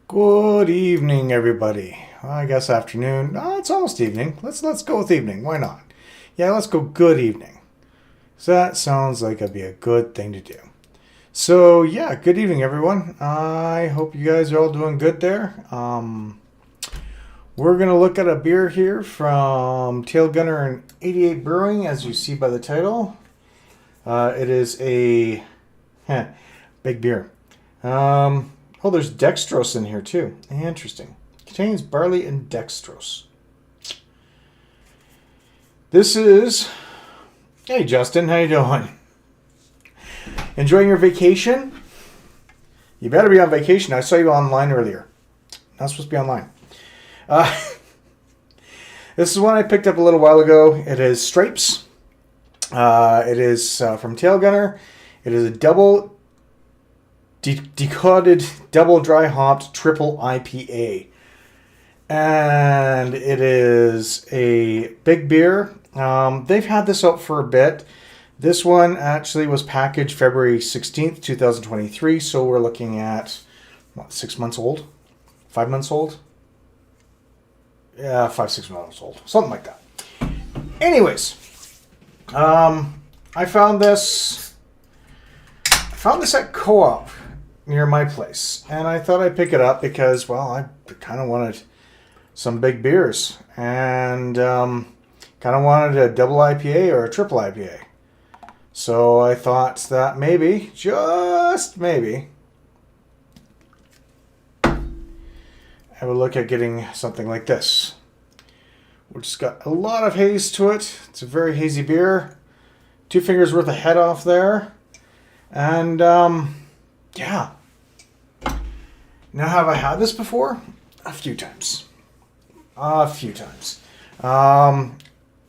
Good evening, everybody. Well, I guess afternoon. No, it's almost evening. Let's go with evening. Why not? Yeah, let's go good evening. So that sounds like it'd be a good thing to do. So yeah, good evening, everyone. I hope you guys are all doing good there. We're gonna look at a beer here from Tailgunner and 88 Brewing, as you see by the title. It is a big beer. Oh, there's dextrose in here too. Interesting. Contains barley and dextrose. This is... Hey, Justin. How you doing? Enjoying your vacation? You better be on vacation. I saw you online earlier. Not supposed to be online. This is one I picked up a little while ago. It is Stripes. It is from Tailgunner. It is a double... decoded double dry hopped triple IPA, and it is a big beer. They've had this out for a bit. This one actually was packaged February 16th 2023, so we're looking at 6 months old, 5 months old. Yeah, 5-6 months old, something like that. Anyways, I found this at Co-op near my place, and I thought I'd pick it up because, well, I kind of wanted some big beers, and kind of wanted a double IPA or a triple IPA. So I thought that maybe, just maybe, I would look at getting something like this, which has got a lot of haze to it. It's a very hazy beer. 2 fingers worth of head off there, and yeah. Now, have I had this before? A few times.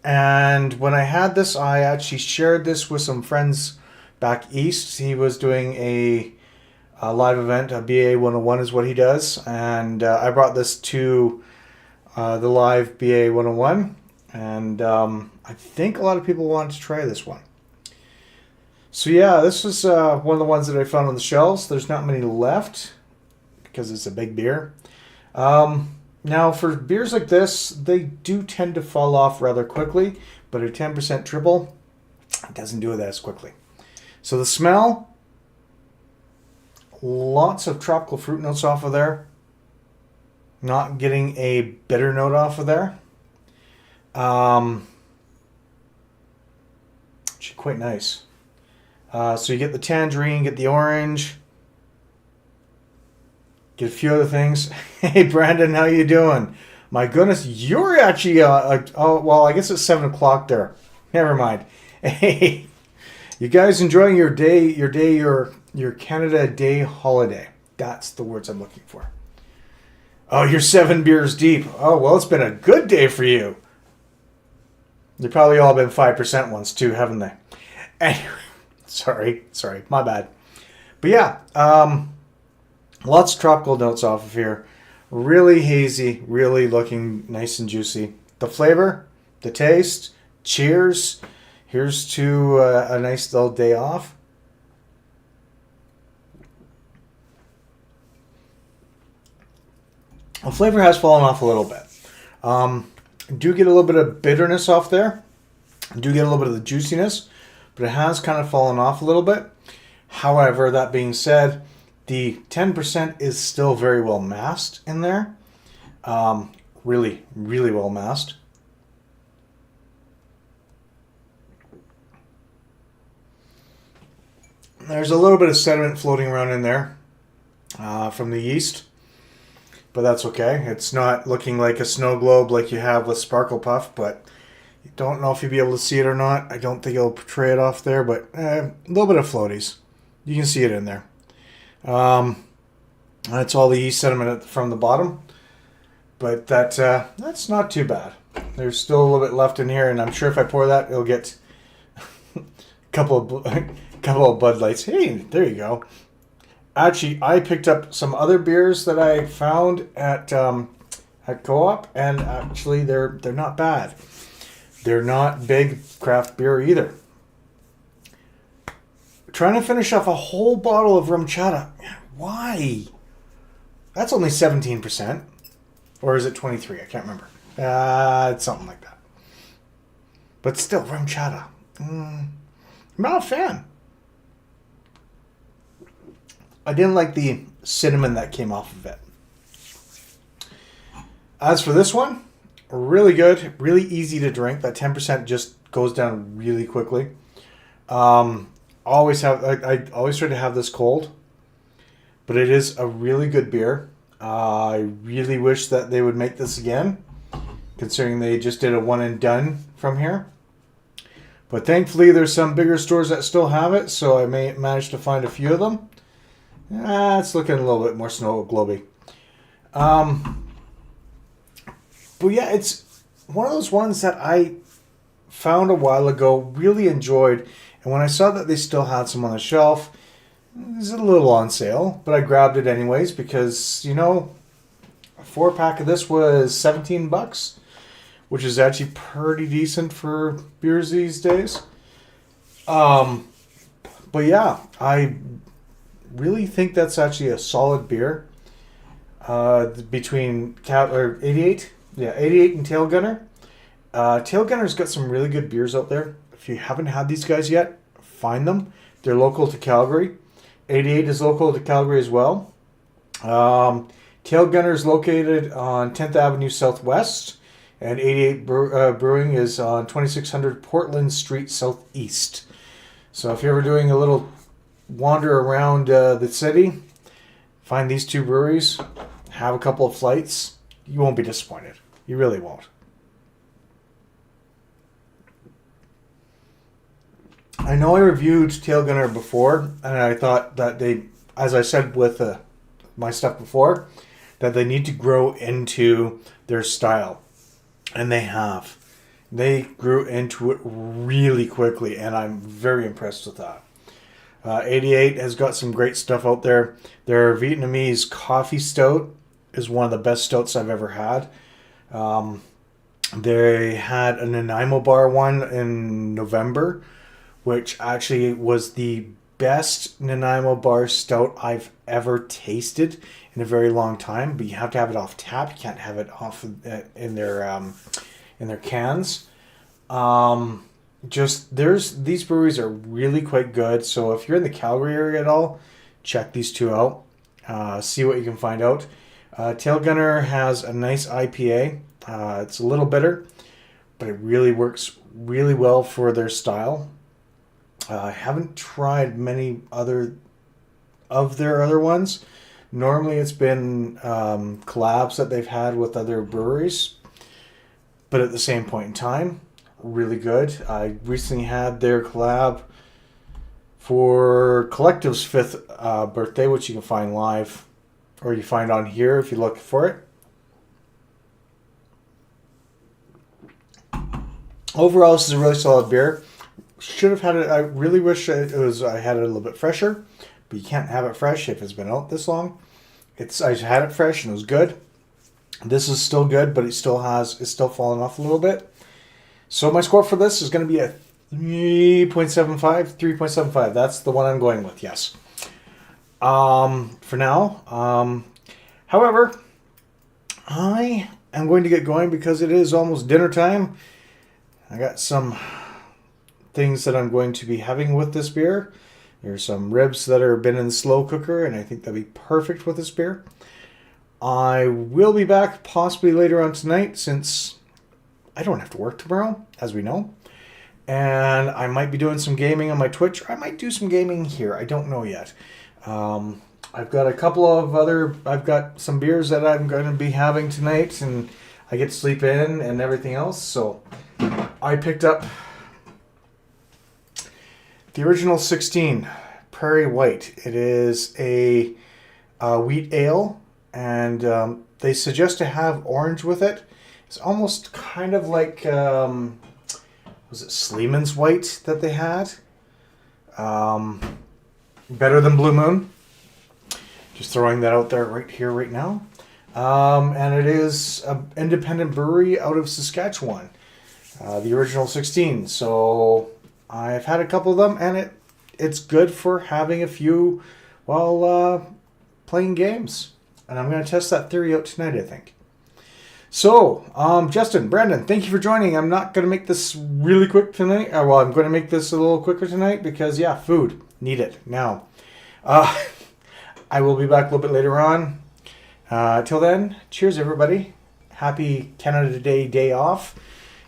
And when I had this, I actually shared this with some friends back east. He was doing a live event. A BA 101 is what he does. And I brought this to the live BA 101. And I think a lot of people wanted to try this one. So yeah, this is one of the ones that I found on the shelves. There's not many left because it's a big beer. Now, for beers like this, they do tend to fall off rather quickly, but a 10% triple doesn't do it as quickly. So the smell, lots of tropical fruit notes off of there. Not getting a bitter note off of there. Actually, quite nice. So you get the tangerine, get the orange, get a few other things. Hey, Brandon, how you doing? My goodness, you're actually, oh, well, I guess it's 7 o'clock there. Never mind. Hey, you guys enjoying your Canada Day holiday. That's the words I'm looking for. Oh, you're 7 beers deep. Oh, well, it's been a good day for you. They've probably all been 5% ones too, haven't they? Anyway. Sorry, my bad. But yeah, lots of tropical notes off of here. Really hazy, really looking nice and juicy. The flavor, the taste, cheers. Here's to a nice little day off. The flavor has fallen off a little bit. Do get a little bit of bitterness off there. Do get a little bit of the juiciness. But it has kind of fallen off a little bit. However, that being said, the 10% is still very well masked in there. Really, really well masked. There's a little bit of sediment floating around in there from the yeast. But that's okay. It's not looking like a snow globe like you have with Sparkle Puff, but... Don't know if you'll be able to see it or not. I don't think it'll portray it off there, but a little bit of floaties. You can see it in there. That's all the yeast sediment from the bottom. But that's not too bad. There's still a little bit left in here, and I'm sure if I pour that, it'll get a couple of Bud Lights. Hey, there you go. Actually, I picked up some other beers that I found at Co-op, and actually they're not bad. They're not big craft beer either. Trying to finish off a whole bottle of rum chata. Why? That's only 17%. Or is it 23? I can't remember. It's something like that. But still, RumChata. I'm not a fan. I didn't like the cinnamon that came off of it. As for this one, really good. Really easy to drink. That 10% just goes down really quickly. I always try to have this cold. But it is a really good beer. I really wish that they would make this again, considering they just did a one and done from here. But thankfully, there's some bigger stores that still have it, so I may manage to find a few of them. It's looking a little bit more snow globy. But yeah, it's one of those ones that I found a while ago, really enjoyed, and when I saw that they still had some on the shelf, it was a little on sale, but I grabbed it anyways because, you know, a 4-pack of this was $17, which is actually pretty decent for beers these days. But yeah, I really think that's actually a solid beer. Between 88, yeah, 88 and Tailgunner. Tailgunner's got some really good beers out there. If you haven't had these guys yet, find them. They're local to Calgary. 88 is local to Calgary as well. Tailgunner is located on 10th Avenue Southwest, and 88 Brewing is on 2600 Portland Street Southeast. So if you're ever doing a little wander around the city, find these two breweries, have a couple of flights, you won't be disappointed. You really won't. I know I reviewed Tailgunner before, and I thought that they, as I said with my stuff before, that they need to grow into their style. And they have. They grew into it really quickly, and I'm very impressed with that. 88 has got some great stuff out there. Their Vietnamese coffee stout is one of the best stouts I've ever had. They had a Nanaimo bar one in November, which actually was the best Nanaimo bar stout I've ever tasted in a very long time. But you have to have it off tap. You can't have it off in their cans. These breweries are really quite good. So if you're in the Calgary area at all, check these two out. See what you can find out. Tailgunner has a nice IPA. It's a little bitter, but it really works really well for their style. I haven't tried many other of their other ones. Normally it's been collabs that they've had with other breweries. But at the same point in time, really good. I recently had their collab for Collective's 5th birthday, which you can find live, or you find on here if you look for it. Overall, this is a really solid beer. Should have had it. I really wish I had it a little bit fresher, but you can't have it fresh if it's been out this long. I had it fresh and it was good. This is still good, but it's still falling off a little bit. So my score for this is going to be a 3.75. That's the one I'm going with. Yes. For now. However, I am going to get going because it is almost dinner time. I got some things that I'm going to be having with this beer. There's some ribs that are been in the slow cooker, and I think that'd be perfect with this beer. I will be back possibly later on tonight since I don't have to work tomorrow, as we know. And I might be doing some gaming on my Twitch, or I might do some gaming here. I don't know yet. I've got some beers that I'm going to be having tonight, and I get to sleep in and everything else. So I picked up the original 16 Prairie White. It is a wheat ale, and they suggest to have orange with it. It's almost kind of like, was it Sleeman's White that they had? Better than Blue Moon. Just throwing that out there right here, right now. And it is an independent brewery out of Saskatchewan. The original 16. So I've had a couple of them, and it's good for having a few while playing games. And I'm going to test that theory out tonight, I think. So, Justin, Brandon, thank you for joining. I'm not going to make this really quick tonight. Well, I'm going to make this a little quicker tonight because, yeah, food. Need it now. I will be back a little bit later on. Till then, cheers, everybody. Happy Canada Day off.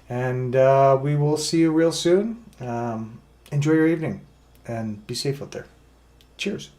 And we will see you real soon. Enjoy your evening and be safe out there. Cheers.